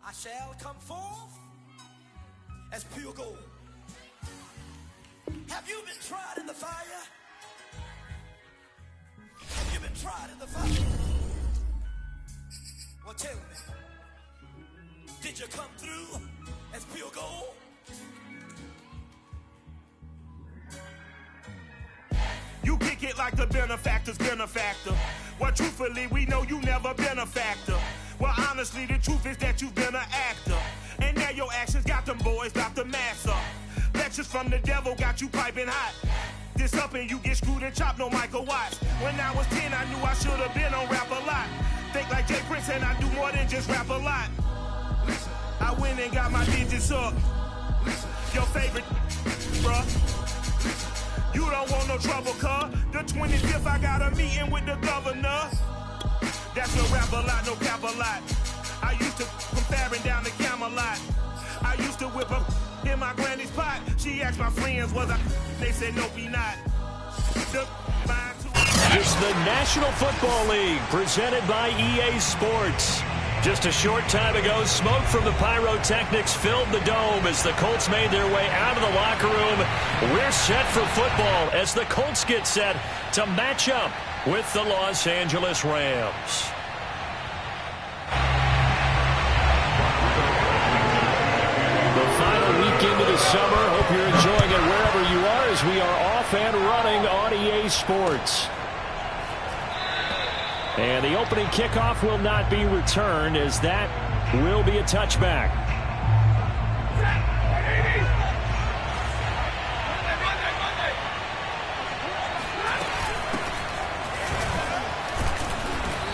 I shall come forth as pure gold. Have you been tried in the fire? Have you been tried in the fire? Well, tell me, did you come through as pure gold? You kick it like the benefactor's benefactor. Well, truthfully, we know you never been a factor. Well, honestly, the truth is that you've been an actor. And now your actions got them boys about to mass up. Lectures from the devil got you piping hot. This up and you get screwed and chopped, no Michael Watts. When I was 10, I knew I should have been on Rap a Lot. Think like Jay Prince and I do more than just rap a lot. Listen, I went and got my digits up. Listen, your favorite, bruh. Listen, you don't want no trouble, cuz. The 25th, I got a meeting with the governor. That's a rap a lot, no cap a lot. I used to from Farron down to Camelot. I used to whip up in my granny's pot. She asked my friends, was I? They said, nope, he not. It's the National Football League presented by EA Sports. Just a short time ago, smoke from the pyrotechnics filled the dome as the Colts made their way out of the locker room. We're set for football as the Colts get set to match up with the Los Angeles Rams. The final week into the summer. Hope you're enjoying it wherever you are as we are off and running on EA Sports. And the opening kickoff will not be returned as that will be a touchback.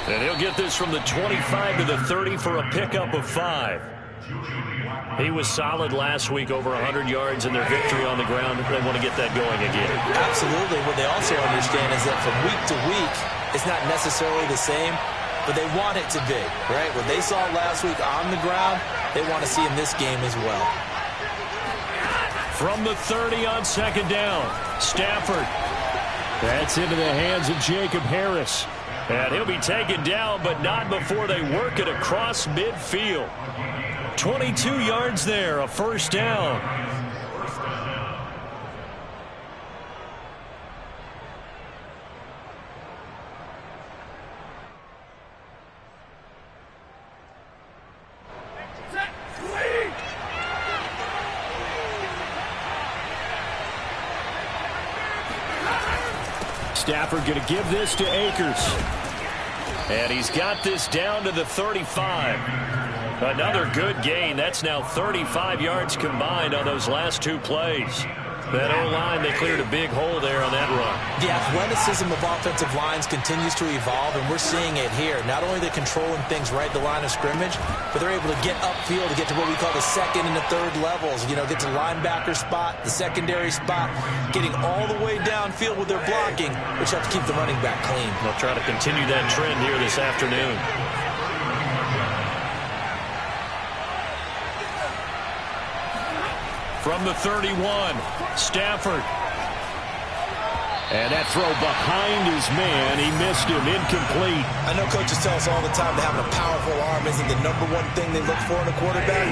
And he'll get this from the 25 to the 30 for a pickup of 5. He was solid last week, over 100 yards in their victory on the ground. They want to get that going again. Absolutely. What they also understand is that from week to week, it's not necessarily the same, but they want it to be, right? What they saw last week on the ground, they want to see in this game as well. From the 30 on second down, Stafford. That's into the hands of Jacob Harris. And he'll be taken down, but not before they work it across midfield. 22 yards there, a first down. Stafford going to give this to Akers. And he's got this down to the 35. Another good gain. That's now 35 yards combined on those last 2 plays. That O-line, they cleared a big hole there on that run. The athleticism of offensive lines continues to evolve, and we're seeing it here. Not only are they controlling things right at the line of scrimmage, but they're able to get upfield to get to what we call the second and the third levels. You know, get to the linebacker spot, the secondary spot, getting all the way downfield with their blocking, which helps keep the running back clean. They'll try to continue that trend here this afternoon. From the 31, Stafford. And that throw behind his man. He missed him, incomplete. I know coaches tell us all the time that having a powerful arm isn't the #1 thing they look for in a quarterback.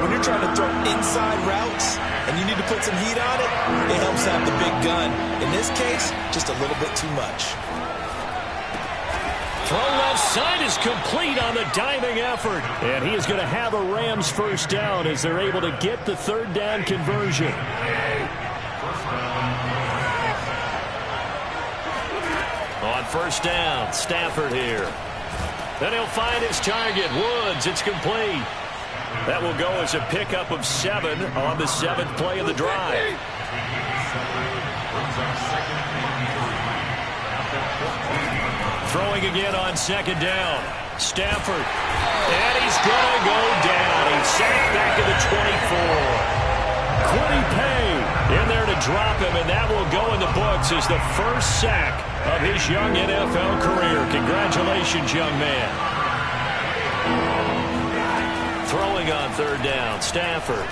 When you're trying to throw inside routes and you need to put some heat on it, it helps have the big gun. In this case, just a little bit too much. Throw left side is complete on the diving effort. And he is going to have a Rams first down as they're able to get the third down conversion. On first down, Stafford here. Then he'll find his target, Woods. It's complete. That will go as a pickup of 7 on the 7th play of the drive. Throwing again on second down. Stafford. And he's going to go down. He's sacked back at the 24. Quiddy Pay in there to drop him, and that will go in the books as the first sack of his young NFL career. Congratulations, young man. Throwing on third down, Stafford.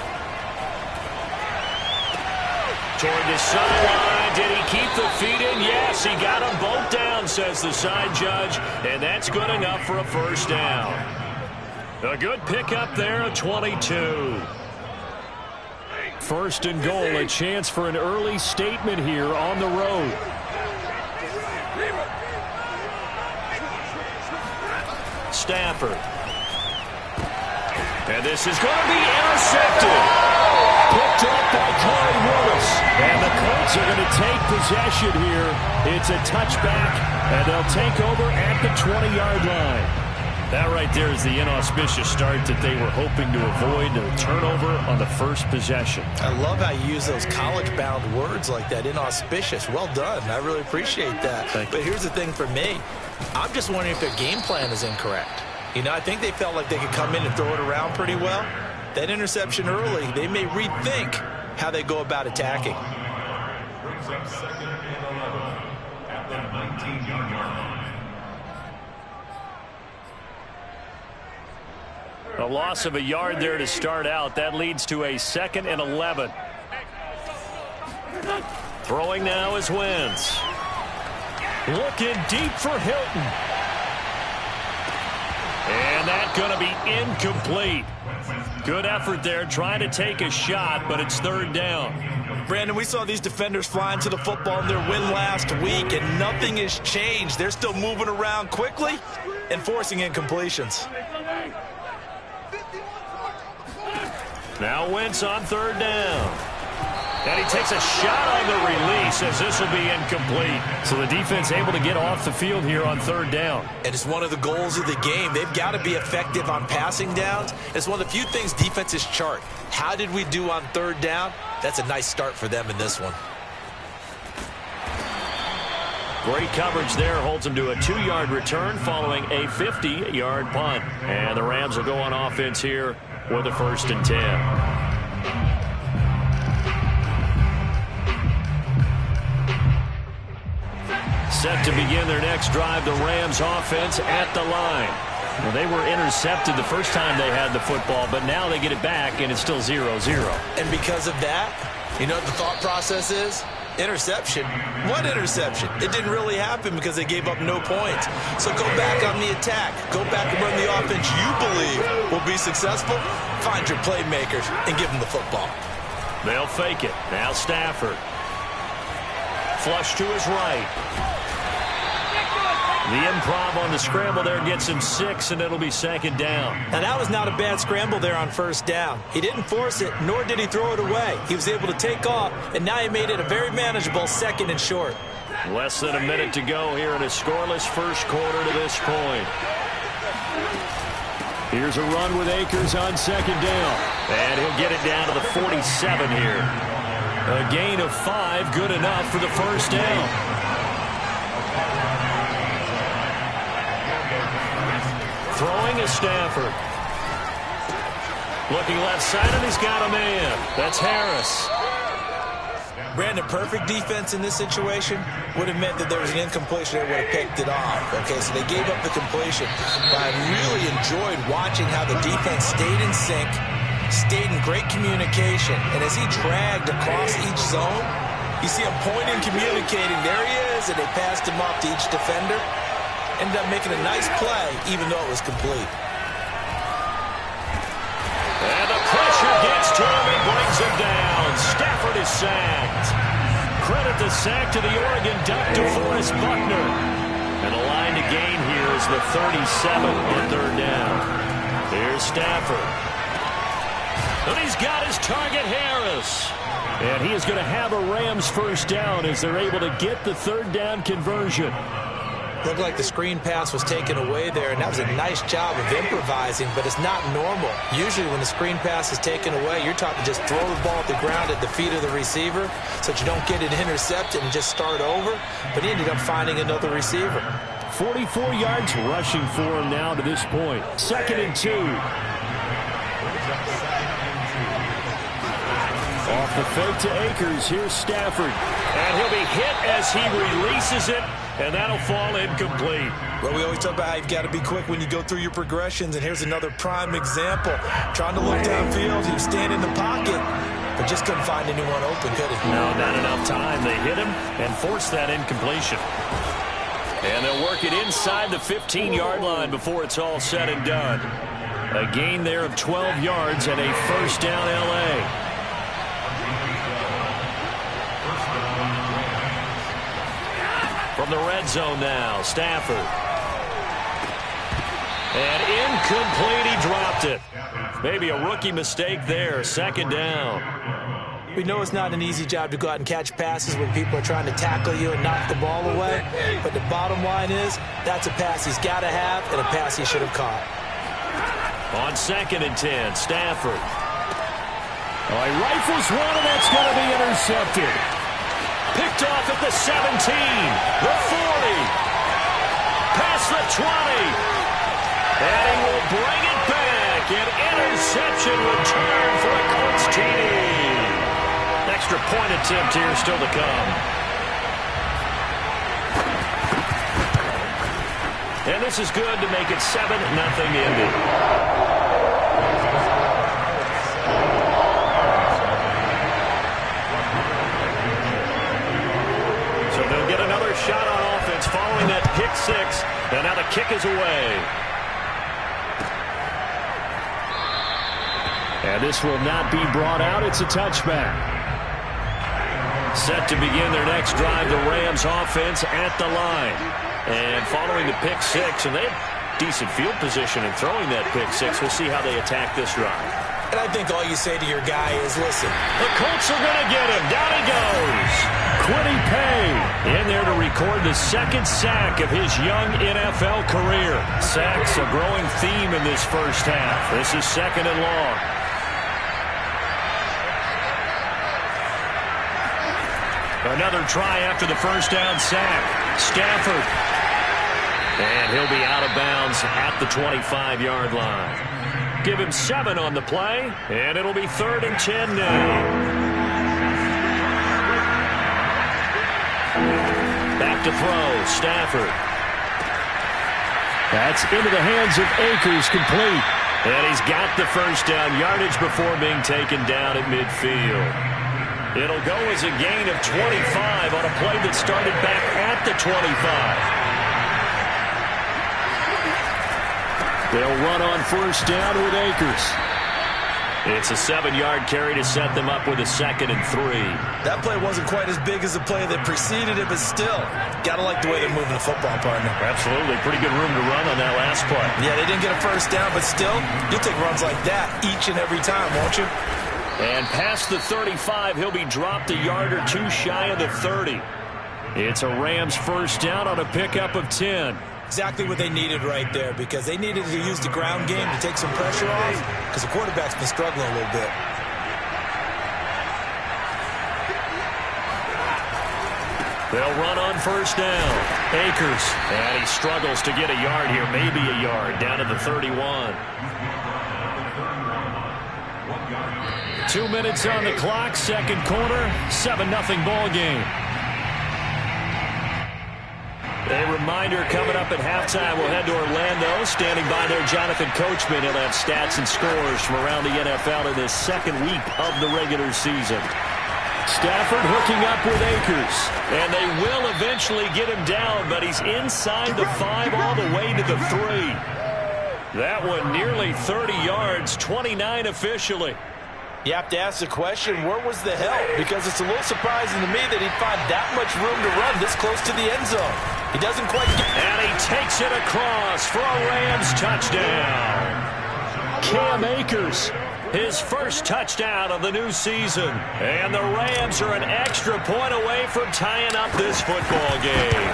Toward the sideline. Did he keep the feet in? Yes, he got them both down, says the side judge, and that's good enough for a first down. A good pickup there at 22. First and goal, a chance for an early statement here on the road. Stafford. And this is going to be intercepted. Picked up by Corey Willis. And the Colts are going to take possession here. It's a touchback, and they'll take over at the 20-yard line. That right there is the inauspicious start that they were hoping to avoid, a turnover on the first possession. I love how you use those college-bound words like that, inauspicious. Well done. I really appreciate that. But here's the thing for me. I'm just wondering if their game plan is incorrect. You know, I think they felt like they could come in and throw it around pretty well. That interception early, they may rethink how they go about attacking. Brings up 2nd and 11 at the 19-yard line. A loss of a yard there to start out. That leads to a 2nd and 11. Throwing now is Wentz. Looking deep for Hilton. And that's going to be incomplete. Good effort there trying to take a shot, but it's 3rd down. Brandon, we saw these defenders flying to the football in their win last week, and nothing has changed. They're still moving around quickly and forcing incompletions. Now Wentz on 3rd down. And he takes a shot on the release as this will be incomplete. So the defense able to get off the field here on 3rd down. And it's one of the goals of the game. They've got to be effective on passing downs. It's one of the few things defenses chart. How did we do on 3rd down? That's a nice start for them in this one. Great coverage there. Holds him to a 2-yard return following a 50-yard punt. And the Rams will go on offense here with a 1st and 10. Set to begin their next drive, the Rams offense at the line. Well, they were intercepted the first time they had the football, but now they get it back, and it's still 0-0. And because of that, you know what the thought process is? Interception. What interception? It didn't really happen because they gave up no points. So go back on the attack. Go back and run the offense you believe will be successful. Find your playmakers and give them the football. They'll fake it. Now Stafford. Flush to his right. The improv on the scramble there gets him 6, and it'll be 2nd down. Now, that was not a bad scramble there on 1st down. He didn't force it, nor did he throw it away. He was able to take off, and now he made it a very manageable 2nd and short. Less than a minute to go here in a scoreless first quarter to this point. Here's a run with Akers on 2nd down. And he'll get it down to the 47 here. A gain of 5, good enough for the 1st down. Throwing is Stafford. Looking left side, and he's got a man. That's Harris. Brandon, perfect defense in this situation would have meant that there was an incompletion that would have picked it off. Okay, so they gave up the completion. But I really enjoyed watching how the defense stayed in sync, stayed in great communication. And as he dragged across each zone, you see him pointing, communicating. There he is, and they passed him off to each defender. Ended up making a nice play, even though it was complete. And the pressure gets to him and brings him down. Stafford is sacked. Credit the sack to the Oregon Duck, DeForest Buckner. And the line to gain here is the 37 on 3rd down. Here's Stafford. And he's got his target, Harris. And he is going to have a Rams 1st down as they're able to get the 3rd down conversion. Looked like the screen pass was taken away there, and that was a nice job of improvising, but it's not normal. Usually when the screen pass is taken away, you're taught to just throw the ball at the ground at the feet of the receiver so that you don't get it intercepted and just start over, but he ended up finding another receiver. 44 yards rushing for him now to this point. 2nd and 2. Off the fake to Akers. Here's Stafford. And he'll be hit as he releases it. And that'll fall incomplete. Well, we always talk about how you've got to be quick when you go through your progressions, and here's another prime example. Trying to look downfield, he was standing in the pocket, but just couldn't find anyone open, could he? No, not enough time. They hit him and forced that incompletion. And they'll work it inside the 15-yard line before it's all said and done. A gain there of 12 yards and a first down L.A. From the red zone now, Stafford. And incomplete, he dropped it. Maybe a rookie mistake there, second down. We know it's not an easy job to go out and catch passes when people are trying to tackle you and knock the ball away. But the bottom line is, that's a pass he's got to have and a pass he should have caught. On 2nd and 10, Stafford. Oh, he rifles one, and that's going to be intercepted. Picked off at the 17, the 40, past the 20. And he will bring it back. An interception return for a Colts TD. Extra point attempt here still to come. And this is good to make it 7-0 Indy. So they'll get another shot on offense following that pick six. And now the kick is away. And this will not be brought out. It's a touchback. Set to begin their next drive, the Rams offense at the line. And following the pick six, and they have decent field position in throwing that pick six. We'll see how they attack this drive. And I think all you say to your guy is, listen. The Colts are going to get him. Down he goes. Kwity Paye in there to record the second sack of his young NFL career. Sacks a growing theme in this first half. This is 2nd and long. Another try after the first down sack. Stafford. And he'll be out of bounds at the 25-yard line. Give him 7 on the play, and it'll be 3rd and 10 now. Back to throw, Stafford. That's into the hands of Akers, complete. And he's got the first down yardage before being taken down at midfield. It'll go as a gain of 25 on a play that started back at the 25. They'll run on first down with Akers. It's a 7-yard carry to set them up with a 2nd and 3. That play wasn't quite as big as the play that preceded it, but still, got to like the way they're moving the football, partner. Absolutely. Pretty good room to run on that last play. Yeah, they didn't get a first down, but still, you'll take runs like that each and every time, won't you? And past the 35, he'll be dropped a yard or two shy of the 30. It's a Rams first down on a pickup of 10. Exactly what they needed right there, because they needed to use the ground game to take some pressure off, because the quarterback's been struggling a little bit. They'll run on first down. Akers. And he struggles to get a yard here, maybe a yard, down to the 31. 2 minutes on the clock, second quarter, 7-0 ball game. A reminder coming up at halftime, we'll head to Orlando. Standing by there, Jonathan Coachman. He'll have stats and scores from around the NFL in this second week of the regular season. Stafford hooking up with Akers. And they will eventually get him down, but he's inside the 5 all the way to the 3. That one nearly 30 yards, 29 officially. You have to ask the question, where was the help? Because it's a little surprising to me that he'd find that much room to run this close to the end zone. He doesn't quite get... And he takes it across for a Rams touchdown. Cam Akers, his first touchdown of the new season. And the Rams are an extra point away from tying up this football game.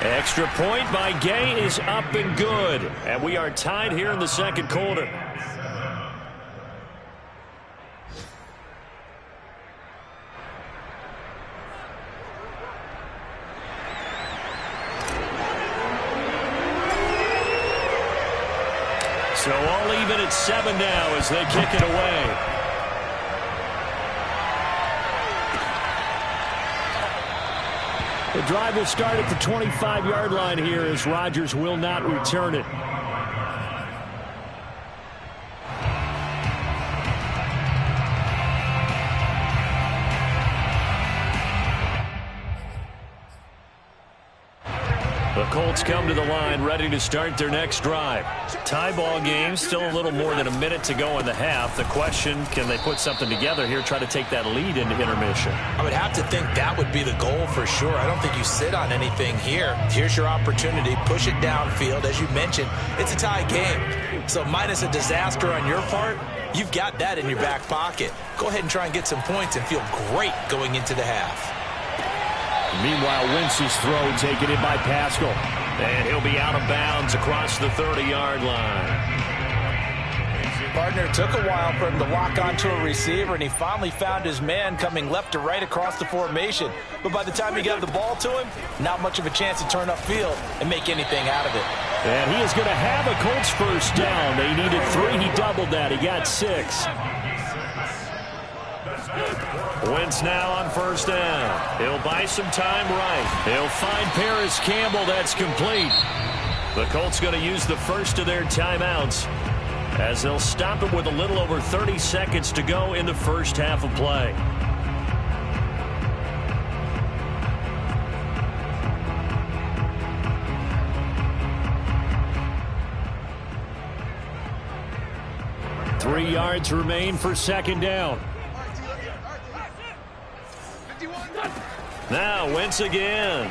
Extra point by Gay is up and good. And we are tied here in the second quarter. So all even at 7 now as they kick it away. The drive will start at the 25-yard line here as Rodgers will not return it. The Colts come to the line ready to start their next drive. Tie ball game, still a little more than a minute to go in the half. The question, can they put something together here, try to take that lead into intermission? I would have to think that would be the goal for sure. I don't think you sit on anything here. Here's your opportunity. Push it downfield. As you mentioned, it's a tie game. So minus a disaster on your part, you've got that in your back pocket. Go ahead and try and get some points and feel great going into the half. Meanwhile, Wentz's throw taken in by Pascal. And he'll be out of bounds across the 30-yard line. Partner, it took a while for him to lock onto a receiver, and he finally found his man coming left to right across the formation. But by the time he got the ball to him, not much of a chance to turn upfield and make anything out of it. And he is going to have a Colts first down. They needed 3. He doubled that. He got 6. Wentz now on first down. He'll buy some time right. He'll find Paris Campbell. That's complete. The Colts going to use the first of their timeouts as they'll stop it with a little over 30 seconds to go in the first half of play. Three yards remain for second down. Now Wentz again.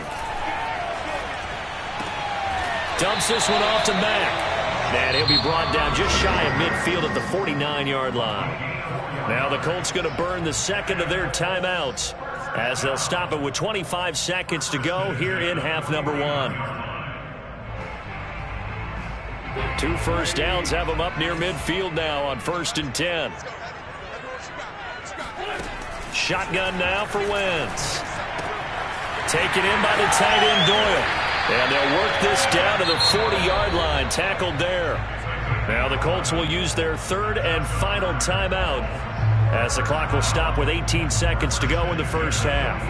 Dumps this one off to Mack. And he'll be brought down just shy of midfield at the 49-yard line. Now the Colts going to burn the second of their timeouts as they'll stop it with 25 seconds to go here in half number 1. 2 first downs have them up near midfield now on 1st and 10. Shotgun now for Wentz. Taken in by the tight end Doyle. And they'll work this down to the 40-yard line. Tackled there. Now the Colts will use their third and final timeout as the clock will stop with 18 seconds to go in the first half.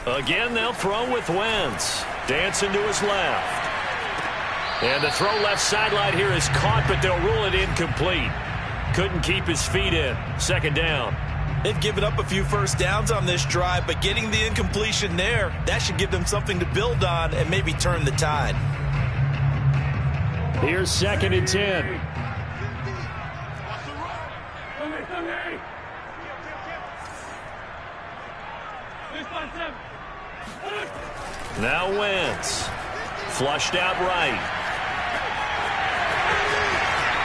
Again, they'll throw with Wentz. Dancing to his left. And the throw left sideline here is caught, but they'll rule it incomplete. Couldn't keep his feet in. Second down. They've given up a few first downs on this drive, but getting the incompletion there, that should give them something to build on and maybe turn the tide. Here's 2nd and 10. Now Wentz. Flushed out right.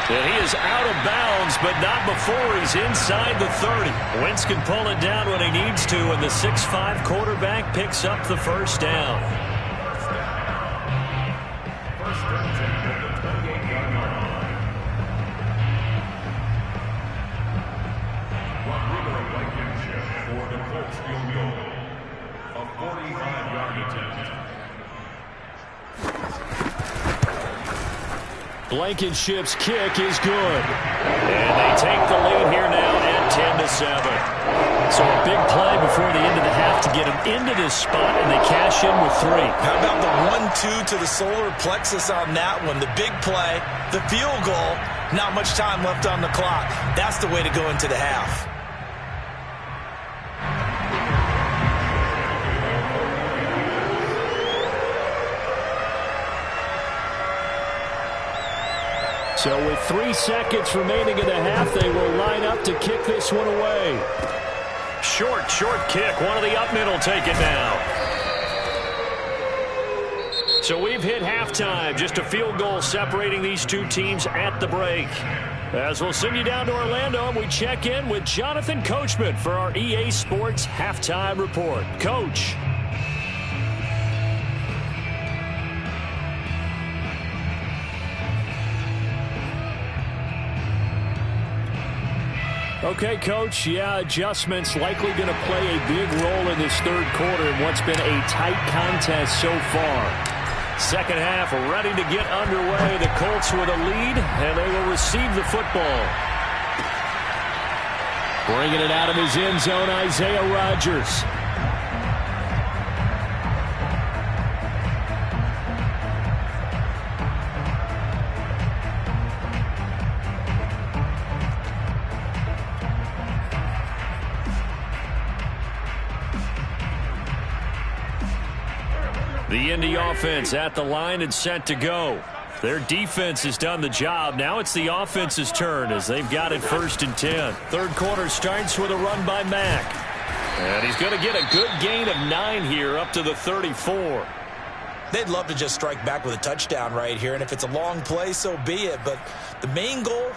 And he is out of bounds, but not before he's inside the 30. Wentz can pull it down when he needs to, and the 6'5" quarterback picks up the first down. First and 10 at the 28-yard line. Rodrigo Blankenship for the Colts field goal. A 45-yard attempt. Blankenship's kick is good. And they take the lead here now at 10-7. So a big play before the end of the half to get them into this spot, and they cash in with 3. How about the 1-2 to the solar plexus on that one? The big play, the field goal, not much time left on the clock. That's the way to go into the half. So with 3 seconds remaining in the half, they will line up to kick this one away. Short kick. One of the up men will take it now. So we've hit halftime. Just a field goal separating these two teams at the break. As we'll send you down to Orlando, and we check in with Jonathan Coachman for our EA Sports Halftime Report. Coach. Okay, Coach, yeah, adjustments likely going to play a big role in this third quarter in what's been a tight contest so far. Second half ready to get underway. The Colts with a lead, and they will receive the football. Bringing it out of his end zone, Isaiah Rodgers. The Indy offense at the line and set to go. Their defense has done the job. Now it's the offense's turn as they've got it 1st and 10. Third quarter starts with a run by Mack. And he's going to get a good gain of 9 here up to the 34. They'd love to just strike back with a touchdown right here, and if it's a long play, so be it. But the main goal,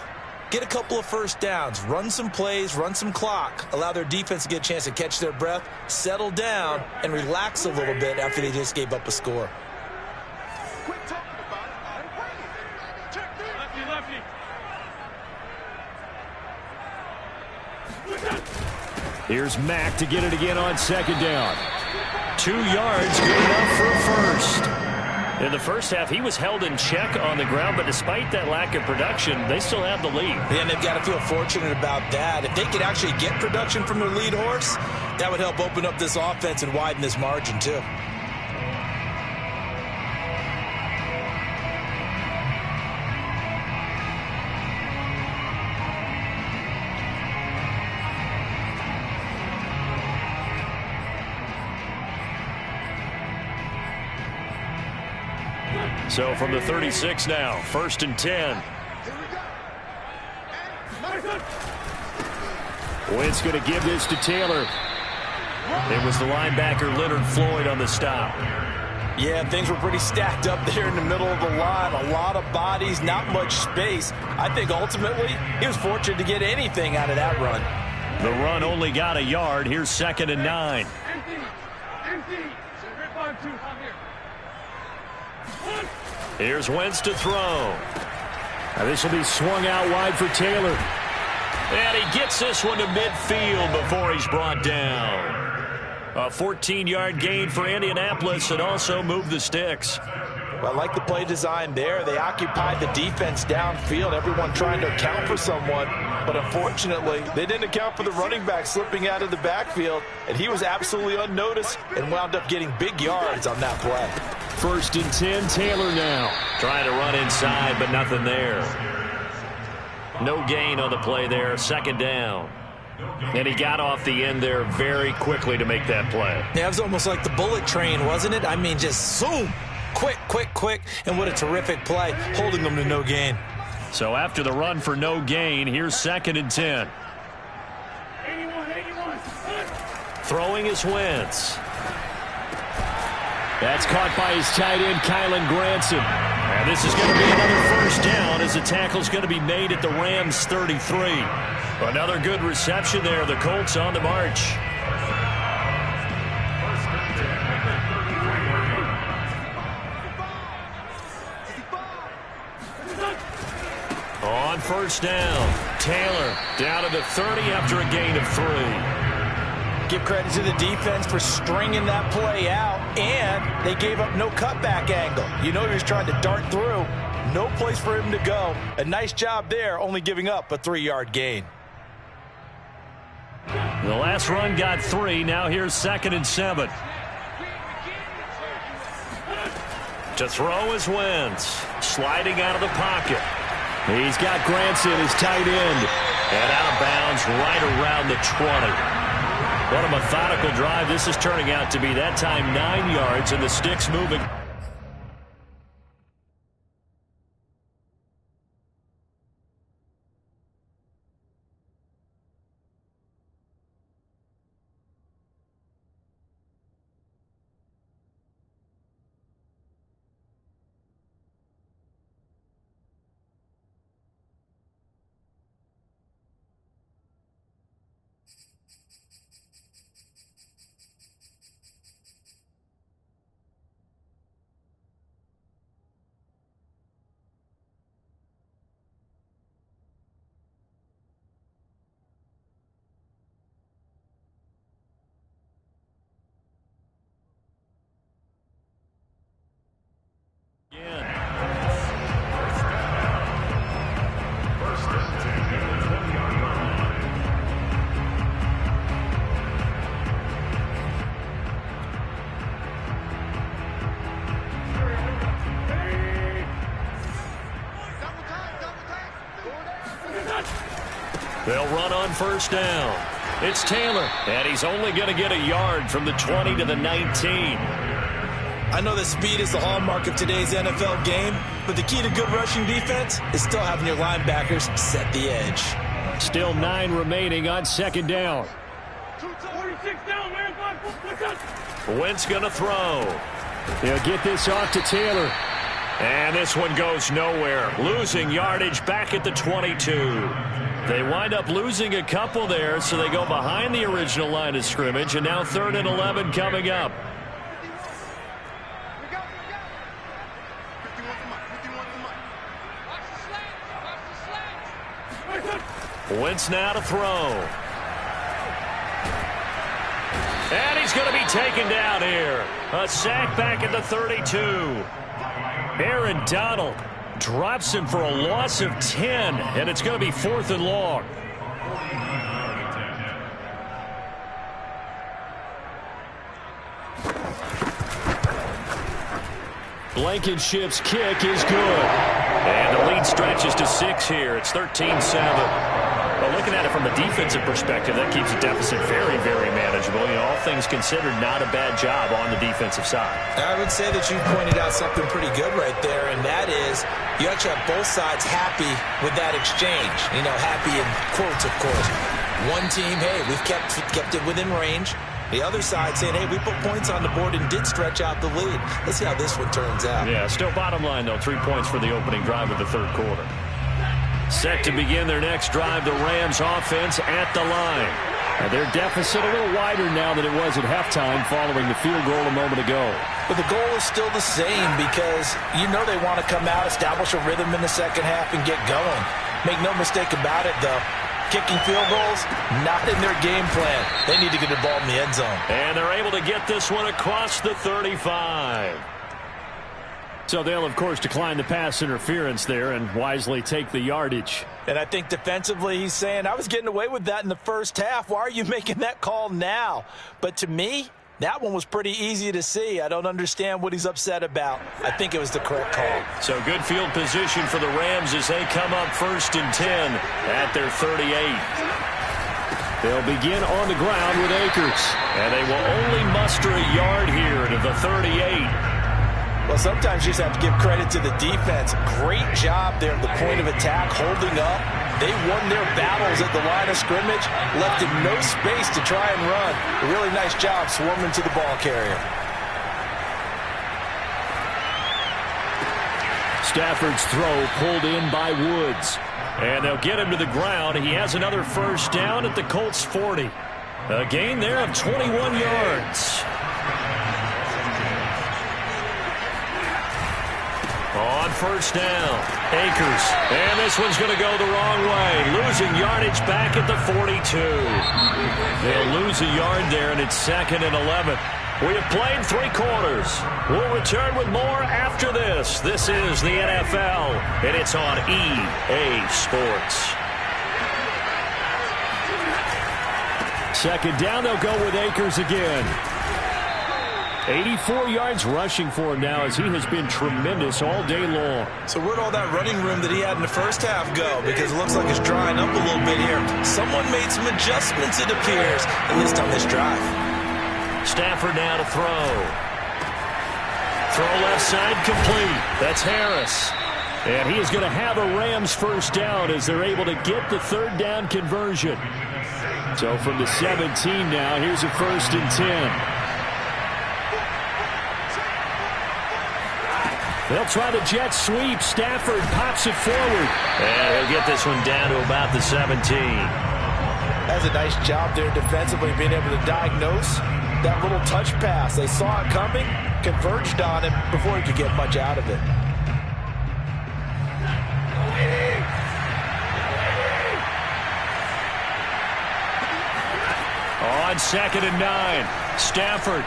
get a couple of first downs, run some plays, run some clock, allow their defense to get a chance to catch their breath, settle down, and relax a little bit after they just gave up a score. Here's Mack to get it again on second down. 2 yards, good enough for a first. In the first half, he was held in check on the ground, but despite that lack of production, they still have the lead. And they've got to feel fortunate about that. If they could actually get production from their lead horse, that would help open up this offense and widen this margin too. So from the 36 now, 1st and 10. Wentz going to give this to Taylor. It was the linebacker Leonard Floyd on the stop. Yeah, things were pretty stacked up there in the middle of the line. A lot of bodies, not much space. I think ultimately he was fortunate to get anything out of that run. The run only got a yard. Here's 2nd and 9. Here's Wentz to throw. Now this will be swung out wide for Taylor. And he gets this one to midfield before he's brought down. A 14-yard gain for Indianapolis and also moved the sticks. Well, I like the play design there. They occupied the defense downfield, everyone trying to account for someone. But unfortunately, they didn't account for the running back slipping out of the backfield, and he was absolutely unnoticed and wound up getting big yards on that play. 1st and 10, Taylor now. Trying to run inside, but nothing there. No gain on the play there, 2nd down. And he got off the end there very quickly to make that play. Yeah, it was almost like the bullet train, wasn't it? I mean, just zoom. Quick, quick, quick. And what a terrific play, holding them to no gain. So after the run for no gain, here's 2nd and 10. Throwing is Wentz. That's caught by his tight end, Kylen Granson. And this is going to be another 1st down as the tackle's going to be made at the Rams' 33. Another good reception there. The Colts on the march. On 1st down, Taylor down to the 30 after a gain of 3. Give credit to the defense for stringing that play out, and they gave up no cutback angle. You know he was trying to dart through. No place for him to go. A nice job there, only giving up a 3-yard gain. The last run got 3. Now here's 2nd and 7. To throw is Wentz. Sliding out of the pocket. He's got Granson, his tight end. And out of bounds right around the 20. What a methodical drive. This is turning out to be that time 9 yards, and the sticks moving. They'll run on first down. It's Taylor, and he's only going to get a yard from the 20 to the 19. I know that speed is the hallmark of today's NFL game, but the key to good rushing defense is still having your linebackers set the edge. Still 9 remaining on second down. Wentz going to throw. He'll get this off to Taylor. And this one goes nowhere. Losing yardage back at the 22. They wind up losing a couple there, so they go behind the original line of scrimmage, and now 3rd and 11 coming up. Wentz now to throw. And he's going to be taken down here. A sack back at the 32. Aaron Donald drops him for a loss of 10, and it's going to be 4th and long. Blankenship's kick is good. And the lead stretches to 6 here. It's 13-7. But looking at it from a defensive perspective, that keeps the deficit very, very manageable. You know, all things considered, not a bad job on the defensive side. I would say that you pointed out something pretty good right there, and that is you actually have both sides happy with that exchange. You know, happy in quotes, of course. One team, hey, we've kept it within range. The other side saying, hey, we put points on the board and did stretch out the lead. Let's see how this one turns out. Yeah, still bottom line, though, 3 points for the opening drive of the third quarter. Set to begin their next drive, the Rams offense at the line. And their deficit a little wider now than it was at halftime following the field goal a moment ago. But the goal is still the same because you know they want to come out, establish a rhythm in the second half, and get going. Make no mistake about it, though. Kicking field goals, not in their game plan. They need to get the ball in the end zone. And they're able to get this one across the 35. So they'll, of course, decline the pass interference there and wisely take the yardage. And I think defensively he's saying, I was getting away with that in the first half. Why are you making that call now? But to me, that one was pretty easy to see. I don't understand what he's upset about. I think it was the correct call. So good field position for the Rams as they come up 1st and 10 at their 38. They'll begin on the ground with Akers. And they will only muster a yard here to the 38. Well, sometimes you just have to give credit to the defense. Great job there at the point of attack, holding up. They won their battles at the line of scrimmage, left him no space to try and run. A really nice job swarming to the ball carrier. Stafford's throw pulled in by Woods. And they'll get him to the ground. He has another first down at the Colts 40. A gain there of 21 yards. On first down, Akers. And this one's going to go the wrong way. Losing yardage back at the 42. They'll lose a yard there, and it's 2nd and 11. We have played 3 quarters. We'll return with more after this. This is the NFL, and it's on EA Sports. 2nd down, they'll go with Akers again. 84 yards rushing for him now as he has been tremendous all day long. So where'd all that running room that he had in the first half go? Because it looks like it's drying up a little bit here. Someone made some adjustments, it appears, at least on this drive. Stafford now to throw. Throw left side complete. That's Harris. And he is going to have a Rams first down as they're able to get the 3rd down conversion. So from the 17 now, here's a 1st and 10. They'll try the jet sweep. Stafford pops it forward. And he'll get this one down to about the 17. That's a nice job there defensively, being able to diagnose that little touch pass. They saw it coming, converged on him before he could get much out of it. On 2nd and 9, Stafford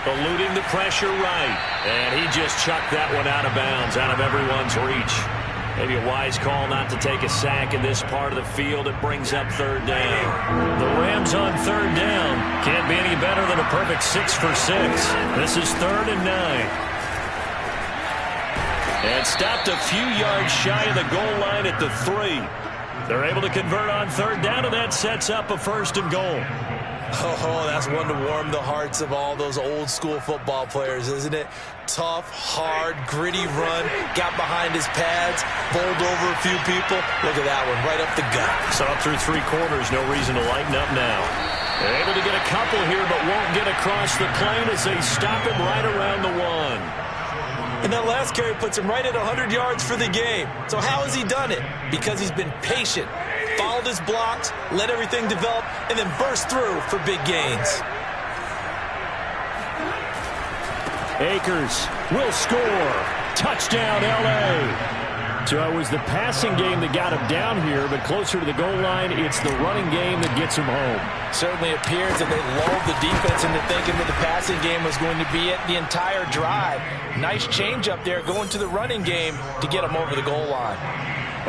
eluding the pressure right. And he just chucked that one out of bounds, out of everyone's reach. Maybe a wise call not to take a sack in this part of the field. It brings up 3rd down. The Rams on 3rd down. Can't be any better than a perfect 6 for 6. This is 3rd and 9. And stopped a few yards shy of the goal line at the 3. They're able to convert on third down, and that sets up a 1st and goal. Oh, that's one to warm the hearts of all those old-school football players, isn't it? Tough, hard, gritty run, got behind his pads, bowled over a few people. Look at that one, right up the gut. So up through 3 quarters, no reason to lighten up now. They're able to get a couple here, but won't get across the plane as they stop him right around the 1. And that last carry puts him right at 100 yards for the game. So how has he done it? Because he's been patient, followed his blocks, let everything develop, and then burst through for big gains. Akers will score. Touchdown, L.A. So it was the passing game that got him down here, but closer to the goal line, it's the running game that gets him home. Certainly appears that they lulled the defense into thinking that the passing game was going to be it the entire drive. Nice change up there going to the running game to get him over the goal line.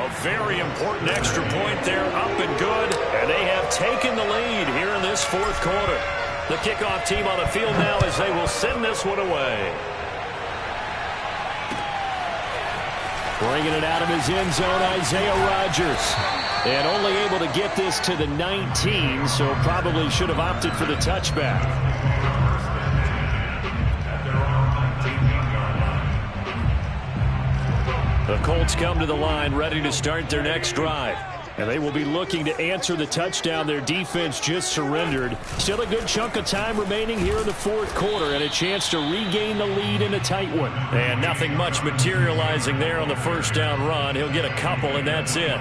A very important extra point there, up and good, and they have taken the lead here in this 4th quarter. The kickoff team on the field now as they will send this one away. Bringing it out of his end zone, Isaiah Rodgers. And only able to get this to the 19, so probably should have opted for the touchback. The Colts come to the line ready to start their next drive. And they will be looking to answer the touchdown their defense just surrendered. Still a good chunk of time remaining here in the 4th quarter and a chance to regain the lead in a tight one. And nothing much materializing there on the 1st down run. He'll get a couple, and that's it.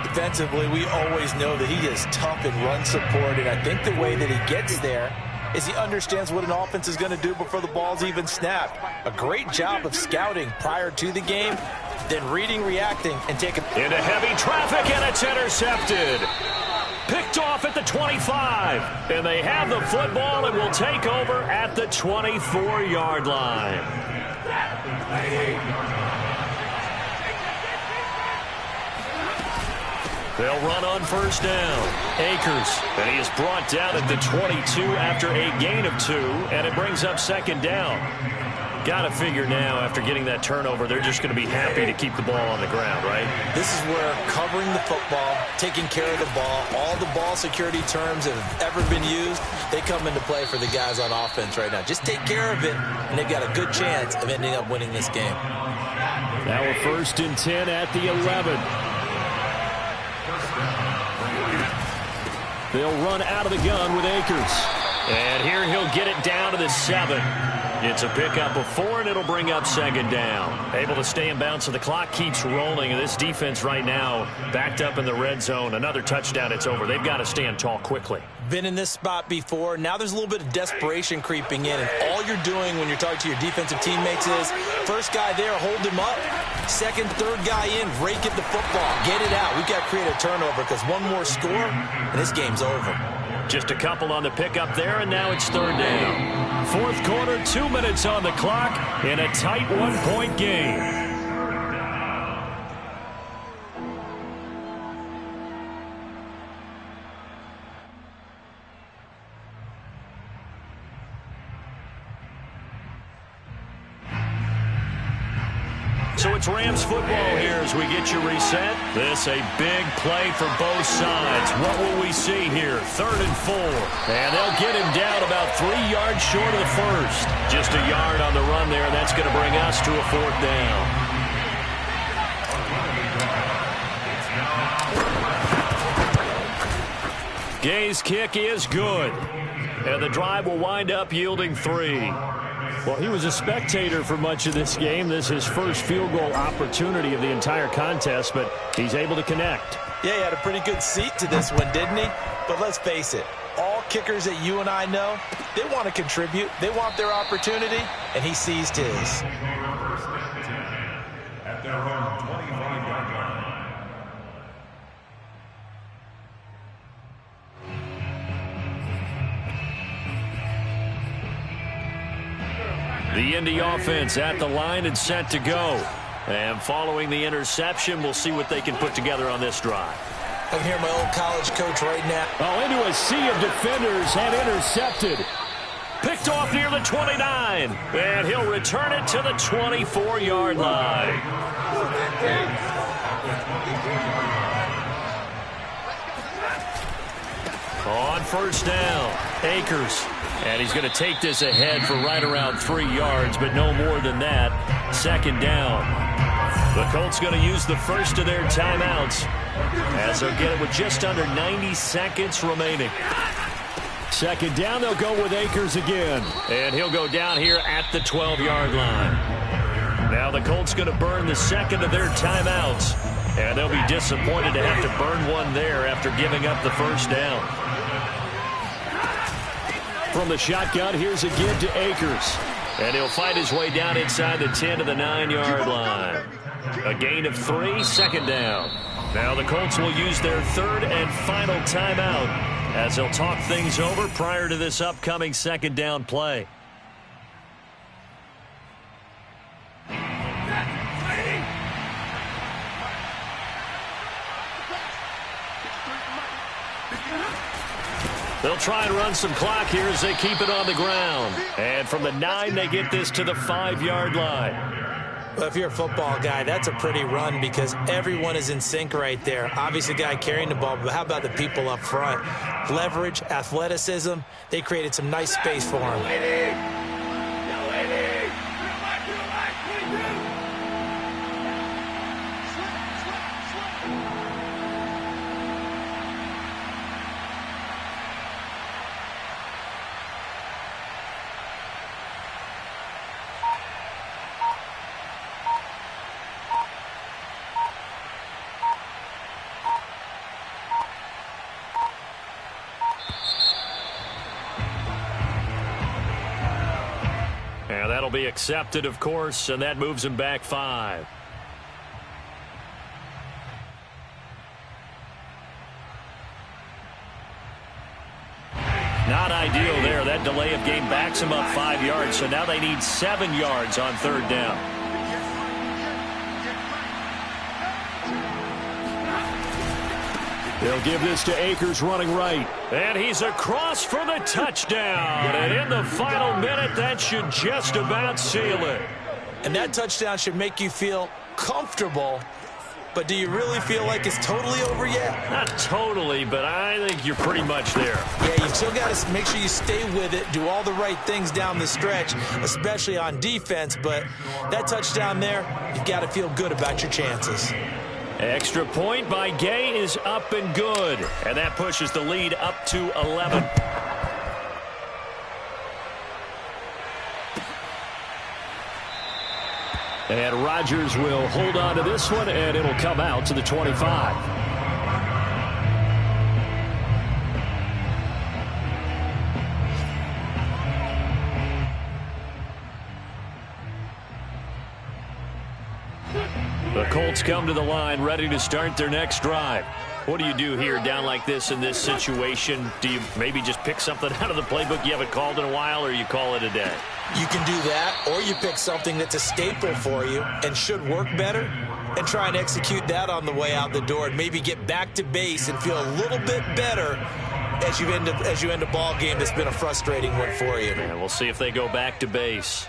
Defensively, we always know that he is tough in run support, and I think the way that he gets there is he understands what an offense is going to do before the ball's even snapped. A great job of scouting prior to the game, then reading, reacting, and taking into heavy traffic, and it's intercepted. Picked off at the 25. And they have the football and will take over at the 24-yard line. They'll run on 1st down. Akers, and he is brought down at the 22 after a gain of 2, and it brings up 2nd down. Got to figure now, after getting that turnover, they're just going to be happy to keep the ball on the ground, right? This is where covering the football, taking care of the ball, all the ball security terms that have ever been used, they come into play for the guys on offense right now. Just take care of it, and they've got a good chance of ending up winning this game. Now a 1st and 10 at the 11. They'll run out of the gun with Akers. And here he'll get it down to the 7. It's a pickup of 4, and it'll bring up 2nd down. Able to stay in bounds, so the clock keeps rolling. And this defense right now backed up in the red zone. Another touchdown, it's over. They've got to stand tall quickly. Been in this spot before. Now there's a little bit of desperation creeping in. And all you're doing when you're talking to your defensive teammates is, first guy there, hold him up. Second, third guy in, rake at the football. Get it out. We've got to create a turnover because one more score, and this game's over. Just a couple on the pickup there, and now it's 3rd down. 4th quarter, 2 minutes on the clock in a tight 1-point game. So it's Rams football here as we get you reset. This a big play for both sides. What will we see here? 3rd and 4. And they'll get him down about 3 yards short of the 1st. Just a yard on the run there. That's going to bring us to a 4th down. Gay's kick is good. And the drive will wind up yielding 3. Well, he was a spectator for much of this game. This is his first field goal opportunity of the entire contest, but he's able to connect. Yeah, he had a pretty good seat to this one, didn't he? But let's face it, all kickers that you and I know, they want to contribute. They want their opportunity, and he seized his. At their own 25-yard line. The Indy offense at the line and set to go. And following the interception, we'll see what they can put together on this drive. I can hear my old college coach right now. Oh, into a sea of defenders and intercepted. Picked off near the 29. And he'll return it to the 24-yard line. On first down, Akers. And he's going to take this ahead for right around 3 yards, but no more than that. Second down. The Colts going to use the first of their timeouts as they'll get it with just under 90 seconds remaining. Second down, they'll go with Akers again. And he'll go down here at the 12-yard line. Now the Colts going to burn the second of their timeouts. And they'll be disappointed to have to burn one there after giving up the first down. From the shotgun, here's a give to Akers. And he'll fight his way down inside the 10 to the 9-yard line. A gain of 3, second down. Now the Colts will use their third and final timeout as they'll talk things over prior to this upcoming second down play. They'll try and run some clock here as they keep it on the ground. And from the 9, they get this to the 5-yard line. Well, if you're a football guy, that's a pretty run because everyone is in sync right there. Obviously, the guy carrying the ball, but how about the people up front? Leverage, athleticism, they created some nice space for him. That'll be accepted, of course, and that moves him back 5. Not ideal there. That delay of game backs him up 5 yards, so now they need 7 yards on third down. They'll give this to Akers running right. And he's across for the touchdown. And in the final minute, that should just about seal it. And that touchdown should make you feel comfortable. But do you really feel like it's totally over yet? Not totally, but I think you're pretty much there. Yeah, you've still got to make sure you stay with it, do all the right things down the stretch, especially on defense. But that touchdown there, you've got to feel good about your chances. Extra point by Gay is up and good. And that pushes the lead up to 11. And Rodgers will hold on to this one, and it'll come out to the 25. The Colts come to the line ready to start their next drive. What do you do here down like this in this situation? Do you maybe just pick something out of the playbook you haven't called in a while, or you call it a day? You can do that, or you pick something that's a staple for you and should work better and try and execute that on the way out the door and maybe get back to base and feel a little bit better as you end a ball game that's been a frustrating one for you. And we'll see if they go back to base.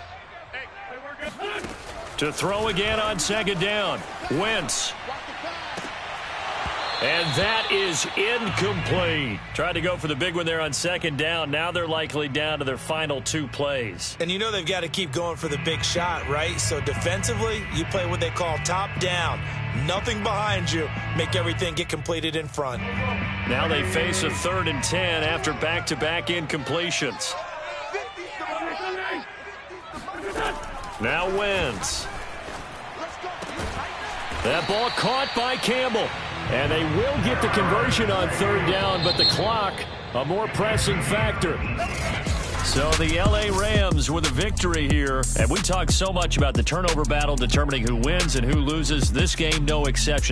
To throw again on second down. Wentz. And that is incomplete. Tried to go for the big one there on second down. Now they're likely down to their final 2 plays. And you know they've got to keep going for the big shot, right? So defensively, you play what they call top down. Nothing behind you. Make everything get completed in front. Now they face a 3rd and 10 after back-to-back incompletions. Now Wentz. That ball caught by Campbell. And they will get the conversion on third down, but the clock, a more pressing factor. So the L.A. Rams with a victory here. And we talk so much about the turnover battle determining who wins and who loses. This game, no exception.